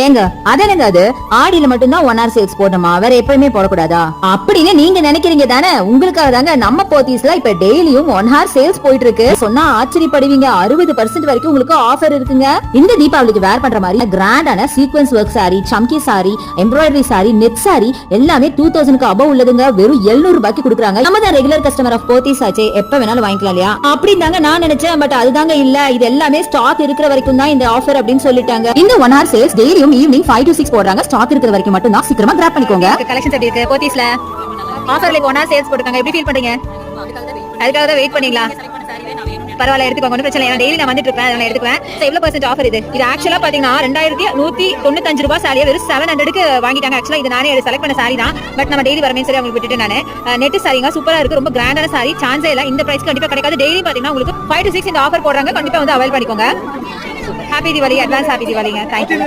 ஏங்க அதனங்க அது ஆடியில மட்டும்தான் 1 hour சேல்ஸ் போடணுமா, வேற எப்பயுமே போடக்கூடாதா அப்படின்னு நீங்க நினைக்கிறீங்க தானே? உங்களுக்காக தாங்க நம்ம போத்தீஸ்ல இப்ப டெய்லியும் 1 hour சேல்ஸ் போயிட்டு இருக்கு. சொன்னா ஆச்சரியப்படுவீங்க, 60% வரைக்கும் உங்களுக்கு ஆஃபர் இருக்குங்க. இந்த தீபாவளிக்கு வேர் பண்ற மாதிரி கிராண்டான சீக்வென்ஸ் ஒர்க் சாரி, சம்கி சாரி, எம்ப்ராய்டரி சாரி, நெட் சாரி எல்லாமே 2000க்கு அபவ் உள்ளதுங்க. வெறும் 700 ரூபாய்க்கு கொடுக்குறாங்க. நம்ம தான் ரெகுலர் கஸ்டமர் ஆஃப் போத்தீஸ் ஆச்சே, எப்ப வேணாலும் வாங்கிக்கலாம் இல்லையா அப்படின்னு தாங்க நான் நினைச்சேன். பட் அதுதாங்க இல்ல, இது எல்லாமே ஸ்டாக் இருக்கிற வரைக்கும் தான் இந்த ஆஃபர் அப்படின்னு சொல்லிட்டாங்க. இந்த 1 hour சேல்ஸ் டெய்லியும் ஈவினிங் 5 to 6 போடுறாங்க. ஸ்டாக் இருக்கிற வரைக்கும் மட்டும் தான், சீக்கிரமா கிராப் பண்ணிக்கோங்க. கலெக்ஷன்ஸ் எப்படி இருக்கு போத்தீஸ்ல? ஆஃபர்ல 1 hour சேல்ஸ் போட்டுருக்காங்க, எப்படி ஃபீல் பண்றீங்க? அதுக்காக தான் வெயிட் பண்ணீங்களா? பரவாயில்ல, எடுத்துக்கோங்க, ஒன்றும் பிரச்சனை இல்லை. டெய்லி நான் வந்துட்டு இருப்பேன், அதனால எடுத்துக்குவேன். எவ்வளவு % ஆஃபர் இது? இது ஆக்சுவலா பாத்தீங்கன்னா 2195 ரூபாய் சாரியை வெறும் 700க்கு வாங்கிட்டாங்க. ஆக்சுவலா இது நானே செலக்ட் பண்ண சாரி தான், பட் நம்ம டெய்லி வரமே சரி அவங்களுக்கு விட்டுட்டு நான் நெட் சாரிங்க சூப்பரா இருக்கு, ரொம்ப கிராண்டான சாரி, சான்ஸே இல்லை. இந்த பிரைஸ் கண்டிப்பா கிடைக்காது. டெய்லி பாத்தீங்கன்னா உங்களுக்கு 5 to 6 இந்த ஆஃபர் போடுறாங்க, கண்டிப்பா வந்து அவைல் பண்ணிக்கோங்க. ஹாப்பி தீபாவளி, அட்வான்ஸ் ஹாப்பி தீபாவளிங்க. தேங்க்யூ.